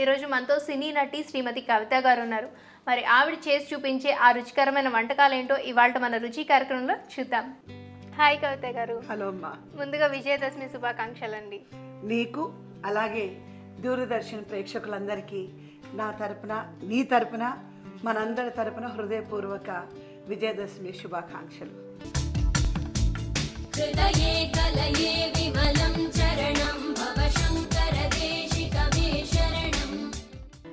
ఈరోజు మనతో సినీ నటి శ్రీమతి కవిత గారు ఉన్నారు. మరి ఆవిడ చేసి చూపించే ఆ రుచికరమైన వంటకాలు ఏంటో ఇవాళ మన రుచి కార్యక్రమంలో చూద్దాం. హాయ్ కవిత గారు. హలో అమ్మా. ముందుగా విజయదశమి శుభాకాంక్షలండి. నీకు అలాగే దూరదర్శన్ ప్రేక్షకులందరికీ నా తరపున నీ తరపున మనందరి తరపున హృదయపూర్వక విజయదశమి శుభాకాంక్షలు. హృదయే కలయే విమలం చరణం భవ శంకర దేశికమే శరణం.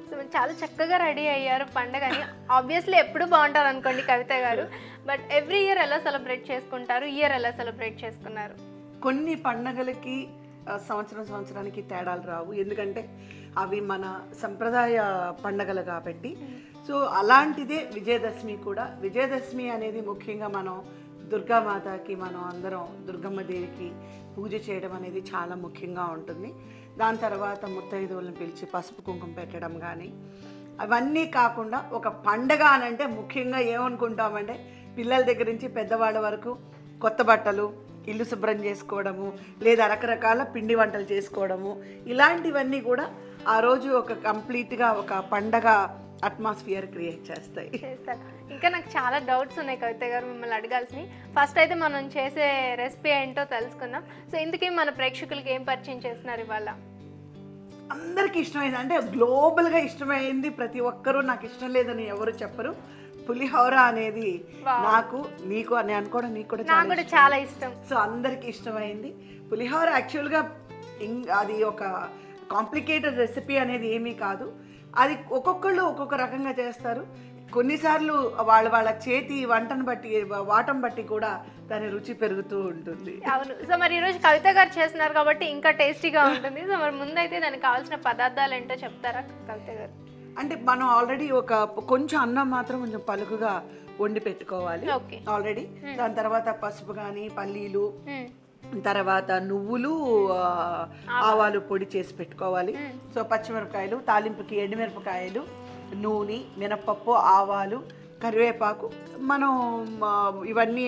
సో చాలా చక్కగా రెడీ అయ్యారు పండగని. ఆబ్వియస్లీ ఎప్పుడు బాగుంటారు అనుకోండి కవిత గారు, బట్ ఎవ్రీ ఇయర్ ఎలా సెలబ్రేట్ చేసుకుంటారు, ఇయర్ ఎలా సెలబ్రేట్ చేసుకున్నారు? కొన్ని పండగలకి సంవత్సరానికి తేడాలు రావు, ఎందుకంటే అవి మన సంప్రదాయ పండగలు కాబట్టి. సో అలాంటిదే విజయదశమి కూడా. విజయదశమి అనేది ముఖ్యంగా మనం దుర్గామాతకి, మనం అందరం దుర్గమ్మ దేవికి పూజ చేయడం అనేది చాలా ముఖ్యంగా ఉంటుంది. దాని తర్వాత ముత్తైదువులను పిలిచి పసుపు కుంకుమ పెట్టడం కానీ, అవన్నీ కాకుండా ఒక పండగ అని అంటే ముఖ్యంగా ఏమనుకుంటామంటే పిల్లల దగ్గర నుంచి పెద్దవాళ్ళ వరకు కొత్త బట్టలు, ఇల్లు శుభ్రం చేసుకోవడము, లేదా రకరకాల పిండి వంటలు చేసుకోవడము, ఇలాంటివన్నీ కూడా ఆ రోజు ఒక కంప్లీట్గా ఒక పండగ అట్మాస్ఫియర్ క్రియేట్ చేస్తాయి. ఇంకా నాకు చాలా డౌట్స్ ఉన్నాయి కవిత గారు, మిమ్మల్ని అడగాల్సినవి. ఫస్ట్ అయితే మనం చేసే రెసిపీ ఏంటో తెలుసుకుందాం. సో ఇందుకే మన ప్రేక్షకులకి ఏం పరిచయం చేస్తున్నారు ఇవాళ? అందరికీ ఇష్టమైంది, అంటే గ్లోబల్గా ఇష్టమైంది, ప్రతి ఒక్కరూ నాకు ఇష్టం లేదని ఎవరు చెప్పరు. పులిహోర అనేది నాకు, నీకు అని అనుకోవడం నీకు కూడా చాలా ఇష్టం. సో అందరికి ఇష్టమైంది పులిహోర. యాక్చువల్గా అది ఒక కాంప్లికేటెడ్ రెసిపీ అనేది ఏమీ కాదు. అది ఒక్కొక్కళ్ళు ఒక్కొక్క రకంగా చేస్తారు. కొన్నిసార్లు వాళ్ళ చేతి వంటను బట్టి, వాటం బట్టి కూడా దాని రుచి పెరుగుతూ ఉంటుంది. అవును. సో మరి ఈరోజు కవిత గారు చేస్తున్నారు కాబట్టి ఇంకా టేస్టీగా ఉంటుంది. సో మరి ముందైతే దానికి కావాల్సిన పదార్థాలు ఏంటో చెప్తారా కవిత గారు? అంటే మనం ఆల్రెడీ కొంచెం అన్నం మాత్రం కొంచెం పలుకుగా వండి పెట్టుకోవాలి ఆల్రెడీ. దాని తర్వాత పసుపు కానీ, పల్లీలు, తర్వాత నువ్వులు, ఆవాలు పొడి చేసి పెట్టుకోవాలి. సో పచ్చిమిరపకాయలు, తాలింపుకి ఎండుమిరపకాయలు, నూనె, మినపప్పు, ఆవాలు, కరివేపాకు. మనం ఇవన్నీ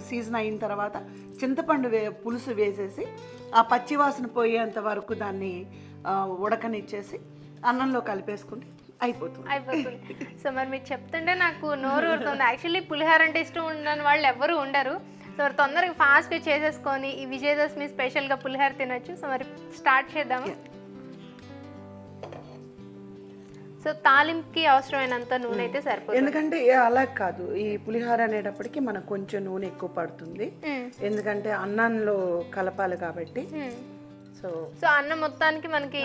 సీజన్ అయిన తర్వాత చింతపండు పులుసు వేసేసి ఆ పచ్చివాసన పోయేంత వరకు దాన్ని ఉడకనిచ్చేసి అన్నంలో కలిపేసుకుంటే అయిపోతుంది. సో మరి మీరు చెప్తుంటే నాకు నోరు ఊరుతుంది. యాక్చువల్లీ పులిహోర అంటే ఇష్టం ఉండని వాళ్ళు ఎవరు ఉండరు. సో తొందరగా ఫాస్ట్గా చేసేసుకొని ఈ విజయదశమి స్పెషల్గా పులిహోర తినొచ్చు. సో మరి స్టార్ట్ చేద్దాము. సో తాలింపుకి అవసరమైనంత నూనె అయితే సరిపోతుంది, ఎందుకంటే అలా కాదు, ఈ పులిహోర అనేటప్పటికి మనకు కొంచెం నూనె ఎక్కువ పడుతుంది, ఎందుకంటే అన్నంలో కలపాలి కాబట్టి. సో అన్నం మొత్తానికి మనకి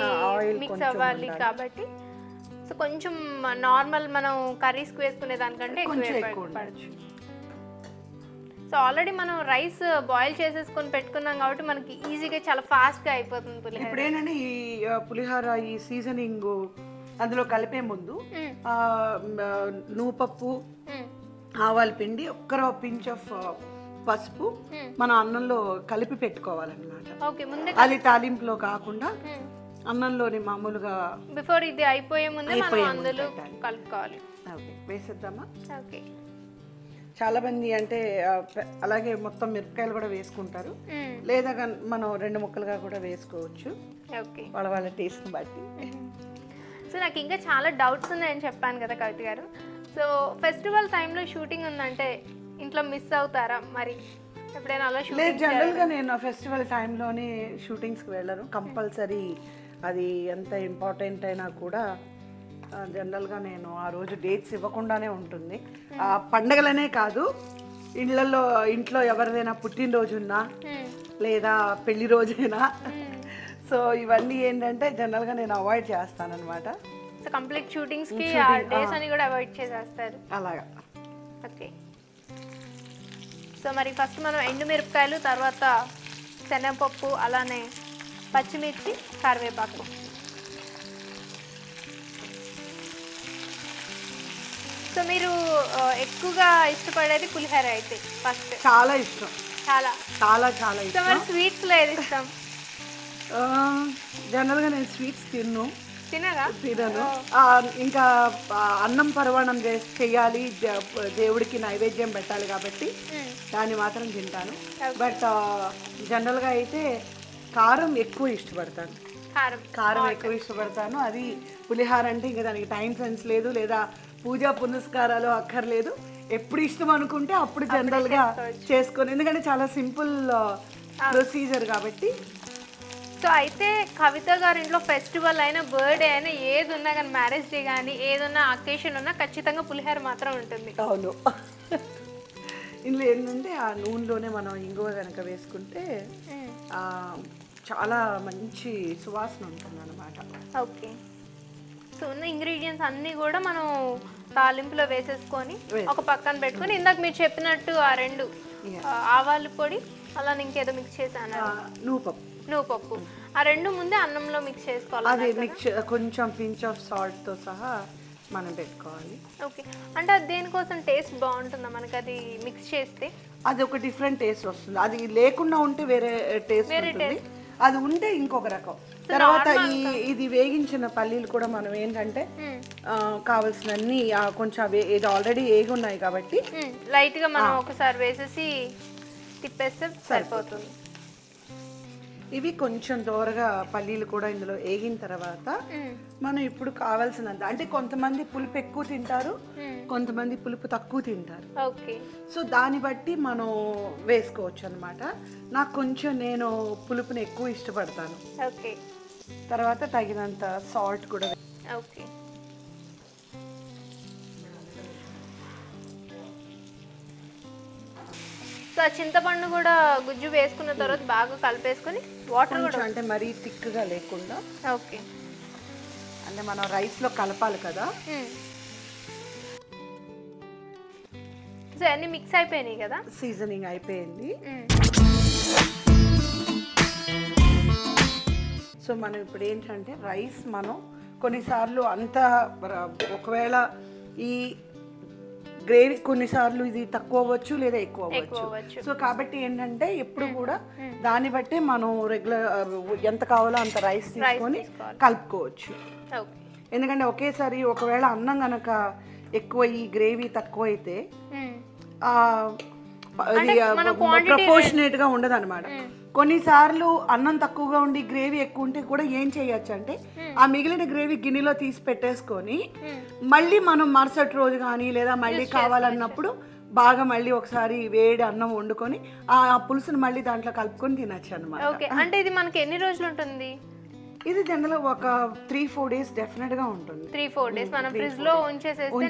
మిక్స్ అవ్వాలి కాబట్టి సో కొంచెం నార్మల్ మనం కర్రీస్కి వేసుకునే దానికంటే ఎక్కువ పడచ్చు. సో ఆల్రెడీ మనం రైస్ బాయిల్ చేసేసుకొని పెట్టుకున్నాం కాబట్టి మనకి ఈజీగా చాలా ఫాస్ట్గా అయిపోతుంది పులిహోర. ఇప్పుడు ఏంటంటే ఈ పులిహోర ఈ సీజనింగ్ అందులో కలిపే ముందు నువ్వుపప్పు, ఆవాల పిండి, ఒక్కర పించ్ ఆఫ్ పసుపు మనం అన్నంలో కలిపి పెట్టుకోవాలన్నమాట. అది తాలింపులో కాకుండా అన్నంలోని మామూలుగా బిఫోర్ ఇది అయిపోయే ముందే మనం అందులో కలుపుకోవాలి. వేసేద్దామా? ఓకే. చాలా మంది అంటే అలాగే మొత్తం మిరపకాయలు కూడా వేసుకుంటారు, లేదా మనం 2 ముక్కలుగా కూడా వేసుకోవచ్చు, వాళ్ళ టేస్ట్ బట్టి. సో నాకు ఇంకా చాలా డౌట్స్ ఉన్నాయని చెప్పాను కదా కవిత గారు. సో ఫెస్టివల్ టైంలో షూటింగ్ ఉందంటే ఇంట్లో మిస్ అవుతారా మరి ఎప్పుడైనా అలా? లేదు, జనరల్గా నేను ఫెస్టివల్ టైంలోనే షూటింగ్స్కి వెళ్ళను. కంపల్సరీ అది ఎంత ఇంపార్టెంట్ అయినా కూడా జనరల్గా నేను ఆ రోజు డేట్స్ ఇవ్వకుండానే ఉంటుంది. ఆ పండగలనే కాదు, ఇంట్లో ఎవరిదైనా పుట్టినరోజు ఉన్నా లేదా పెళ్లి రోజైనా, సో ఇవన్నీ ఏంటంటే జనరల్గా నేను అవాయిడ్ చేస్తానన్నమాట. సో కంప్లీట్ షూటింగ్స్కి డేస్ అని కూడా అవాయిడ్ చేసేస్తారు అలాగా. ఓకే. సో మరి ఫస్ట్ మనం ఎండుమిరపకాయలు, తర్వాత శనగపప్పు, అలానే పచ్చిమిర్చి, కరివేపాకు. సో మీరు ఎక్కువగా ఇష్టపడేది పులిహోర అయితే ఫస్ట్? చాలా ఇష్టం, చాలా చాలా చాలా ఇష్టం. సో మరి స్వీట్స్లో ఏది ఇష్టం? జనరల్గా నేను స్వీట్స్ తినను. తినను. ఇంకా అన్నం పరవాణం చెయ్యాలి, దేవుడికి నైవేద్యం పెట్టాలి కాబట్టి దాన్ని మాత్రం తింటాను. బట్ జనరల్గా అయితే కారం ఎక్కువ ఇష్టపడతాను. కారం ఎక్కువ ఇష్టపడతాను. అది పులిహార అంటే ఇంకా దానికి టైం సెన్స్ లేదు, లేదా పూజా పునస్కారాలు అక్కర్లేదు. ఎప్పుడు ఇష్టం అనుకుంటే అప్పుడు జనరల్గా చేసుకొని, ఎందుకంటే చాలా సింపుల్ ప్రొసీజర్ కాబట్టి. సో అయితే కవిత గారి ఇంట్లో ఫెస్టివల్ అయినా, బర్త్డే అయినా, ఏది ఉన్నా కానీ, మ్యారేజ్ డే కానీ, ఏదన్నా అకేషన్ ఉన్నా ఖచ్చితంగా పులిహార మాత్రం ఉంటుంది. అవును. ఇందులో ఏంటంటే ఆ నూనెలోనే మనం ఇంగువ కనుక వేసుకుంటే చాలా మంచి సువాసన ఉంటుంది అన్నమాట. ఓకే. సో ఉన్న ఇంగ్రీడియంట్స్ అన్నీ కూడా మనం తాలింపులో వేసేసుకొని ఒక పక్కన పెట్టుకొని, ఇందాక మీరు చెప్పినట్టు ఆ 2 ఆవాల పొడి, అలానే ఇంకేదో మిక్స్ చేశాను, నువ్వుపప్పు, ఆ 2 ముందే అన్నంలో మిక్స్ చేసుకోవాలి. అది మిక్స్ కొంచెం పించ్ ఆఫ్ సాల్ట్ తో సహా మనం పెట్టుకోవాలి. ఓకే. అంటే అది దేనికోసం టేస్ట్ బాగుంటుందా మనకి అది మిక్స్ చేస్తే? అది ఒక డిఫరెంట్ టేస్ట్ వస్తుంది. అది లేకుండా ఉంటే వేరే టేస్ట్ ఉంటుంది, అది ఉంటే ఇంకొక రకం. తర్వాత ఇది వేగించిన పల్లీలు కూడా మనం ఏంటంటే కావాల్సినన్ని కొంచెం ఇది ఆల్రెడీ ఏగి ఉన్నాయి కాబట్టి లైట్ గా మనం ఒకసారి వేసేసి తిప్పేస్తే సరిపోతుంది. ఇవి కొంచెం దోరగా పల్లీలు కూడా ఇందులో వేగిన తర్వాత మనం ఇప్పుడు కావాల్సినంత, అంటే కొంతమంది పులుపు ఎక్కువ తింటారు, కొంతమంది పులుపు తక్కువ తింటారు. సో దాన్ని బట్టి మనం వేసుకోవచ్చు అనమాట. నాకు కొంచెం నేను పులుపుని ఎక్కువ ఇష్టపడతాను. తర్వాత తగినంత సాల్ట్ కూడా. సో చింతపండు కూడా గుజ్జు వేసుకున్న తర్వాత బాగా కలిపేసుకొని వాటర్ కూడా, అంటే మరీ థిక్గా లేకుండా. ఓకే. అంటే మనం రైస్లో కలపాలి కదా. సో అన్ని మిక్స్ అయిపోయినాయి కదా, సీజనింగ్ అయిపోయింది. సో మనం ఇప్పుడు ఏంటంటే రైస్ మనం కొన్నిసార్లు అంతా ఒకవేళ ఈ గ్రేవీ కొన్నిసార్లు ఇది తక్కువ అవ్వచ్చు లేదా ఎక్కువ అవ్వచ్చు. సో కాబట్టి ఏంటంటే ఎప్పుడు కూడా దాన్ని బట్టి మనం రెగ్యులర్ ఎంత కావాలో అంత రైస్ తీసుకొని కలుపుకోవచ్చు. ఎందుకంటే ఒకేసారి ఒకవేళ అన్నం కనుక ఎక్కువ ఈ గ్రేవీ తక్కువ అయితే ప్రపోర్షనేట్ గా ఉండదు అనమాట. కొన్నిసార్లు అన్నం తక్కువగా ఉండి గ్రేవీ ఎక్కువ ఉంటే కూడా ఏం చేయొచ్చు అంటే ఆ మిగిలిన గ్రేవీ గిన్నెలో తీసి పెట్టేసుకొని మళ్ళీ మనం మరుసటి రోజు కానీ లేదా మళ్ళీ కావాలన్నప్పుడు బాగా మళ్ళీ ఒకసారి వేడి అన్నం వండుకొని ఆ పులుసుని మళ్ళీ దాంట్లో కలుపుకొని తినచ్చు అనమాట. అంటే ఇది మనకి ఎన్ని రోజులు ఉంటుంది? ఇది జనరల్ ఒక 3-4 days డెఫినెట్ గా ఉంటుంది. 3-4 days మనం ఫ్రిడ్జ్ లో ఉంచేసేస్తే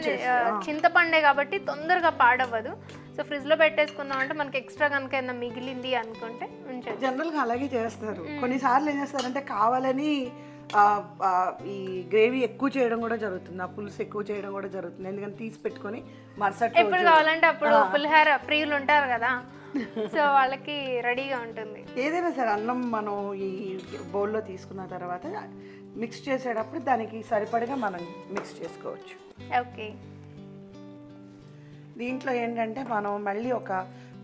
చింతపండే కాబట్టి తొందరగా పాడవ్వదు. సో ఫ్రిడ్జ్ లో పెట్టేసుకున్నాం అంటే మనకి ఎక్స్ట్రా కనుక ఏదైనా మిగిలింది అనుకుంటే ఉంచే. జనరల్ గా అలాగే చేస్తారు. కొన్నిసార్లు ఏం చేస్తారంటే కావాలని ఈ గ్రేవీ ఎక్కువ చేయడం కూడా జరుగుతుంది, ఆ పులుసు ఎక్కువ చేయడం కూడా జరుగుతుంది. ఎందుకంటే తీసి పెట్టుకొని మరుసటి ఎప్పుడు కావాలంటే అప్పుడు పులిహార ప్రియులు ఉంటారు కదా, సో వాళ్ళకి రెడీగా ఉంటుంది. ఏదైనా సరే అన్నం మనం ఈ బౌల్లో తీసుకున్న తర్వాత మిక్స్ చేసేటప్పుడు దానికి సరిపడగా మనం మిక్స్ చేసుకోవచ్చు. ఓకే. దీంట్లో ఏంటంటే మనం మళ్ళీ ఒక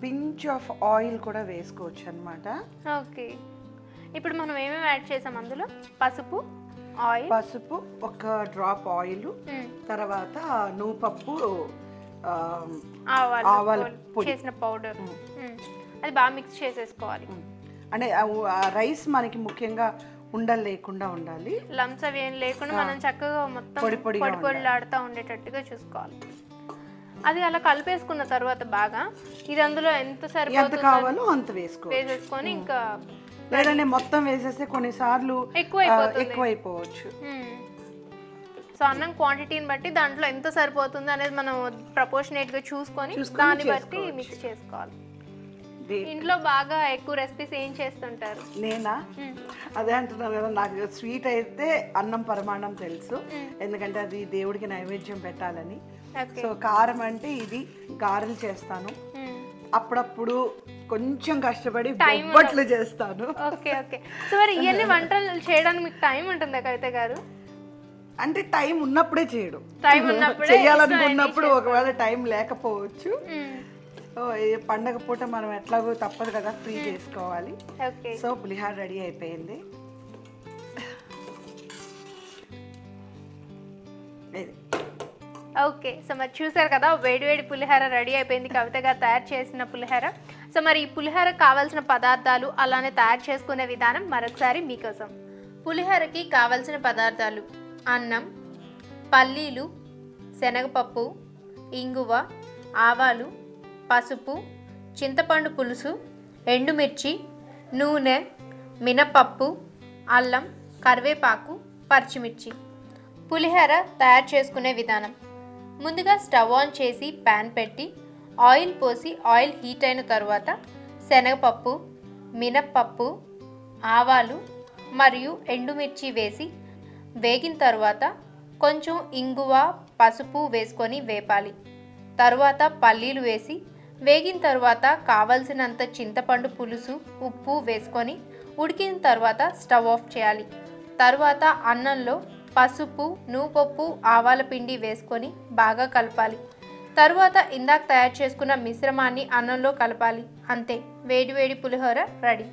పించ్ ఆఫ్ ఆయిల్ కూడా వేసుకోవచ్చు అనమాట. ఓకే. ఇప్పుడు మనం ఏమేమి యాడ్ చేసాం అందులో? పసుపు, ఒక డ్రాప్ ఆయిల్, తర్వాత నువ్వుపప్పు, ఆవాల చేసిన పౌడర్, అది బాగా మిక్స్ చేసేసుకోవాలి. అంటే రైస్ మనకి ముఖ్యంగా ఉండలు లేకుండా ఉండాలి, లంప్స్ అవి ఏం లేకుండా మనం చక్కగా మొత్తం పొడి పొడిలాడుతూ ఉండేటట్టుగా చూసుకోవాలి. అది అలా కలిపేసుకున్న తర్వాత బాగా ఇది అందులో ఎంత కావాలో అంత వేసేసుకొని ఇంకా లేదంటే మొత్తం వేసేస్తే కొన్నిసార్లు ఎక్కువైపోవచ్చు. సో అన్నం క్వాంటిటీని బట్టి దాంట్లో ఎంత సరిపోతుంది అనేది మనం ప్రపోర్షనేట్ గా చూసుకొని దాన్ని బట్టి మిక్స్ చేసుకోవాలి. ఇంట్లో బాగా ఎక్కువ రెసిపీస్ ఏం చేస్తుంటారు? నేనా? అదే అంటున్నాను కదా, నాకు స్వీట్ అయితే అన్నం పరమాన్నం తెలుసు, ఎందుకంటే అది దేవుడికి నైవేద్యం పెట్టాలని. సో కారం అంటే ఇది గారెలు చేస్తాను, అప్పుడప్పుడు కొంచెం కష్టపడి బొబ్బట్లు చేస్తాను. Okay okay. సో మరి ఇవన్నీ వంటలు చేయడానికి మీకు టైం ఉంటుందా కవిత గారు? అంటే టైం ఉన్నప్పుడే చేయడం, చేయాలనుకున్నప్పుడు ఒకవేళ టైం లేకపోవచ్చు. పండగ పూట మనం ఎట్లాగో తప్పదు కదా, ఫ్రీ చేసుకోవాలి. సో పులిహార రెడీ అయిపోయింది. ఓకే. సో మరి చూసారు కదా, వేడివేడి పులిహార రెడీ అయిపోయింది, కవిత గారు తయారు చేసిన పులిహార. సో మరి ఈ పులిహార కావాల్సిన పదార్థాలు అలానే తయారు చేసుకునే విధానం మరొకసారి మీకోసం. పులిహోరకి కావలసిన పదార్థాలు: అన్నం, పల్లీలు, శనగపప్పు, ఇంగువ, ఆవాలు, పసుపు, చింతపండు పులుసు, ఎండుమిర్చి, నూనె, మినపప్పు, అల్లం, కరివేపాకు, పచ్చిమిర్చి. పులిహోర తయారు చేసుకునే విధానం: ముందుగా స్టవ్ ఆన్ చేసి ప్యాన్ పెట్టి ఆయిల్ పోసి ఆయిల్ హీట్ అయిన తర్వాత శనగపప్పు, మినప్పప్పు, ఆవాలు మరియు ఎండుమిర్చి వేసి వేగిన తర్వాత కొంచెం ఇంగువ, పసుపు వేసుకొని వేపాలి. తర్వాత పల్లీలు వేసి వేగిన తర్వాత కావలసినంత చింతపండు పులుసు, ఉప్పు వేసుకొని ఉడికిన తర్వాత స్టవ్ ఆఫ్ చేయాలి. తర్వాత అన్నంలో పసుపు, నువ్వుపప్పు, ఆవాల పిండి వేసుకొని బాగా కలపాలి. తరువాత ఇందాక తయారు చేసుకున్న మిశ్రమాన్ని అన్నంలో కలపాలి. అంతే, వేడి వేడి పులిహోర రెడీ.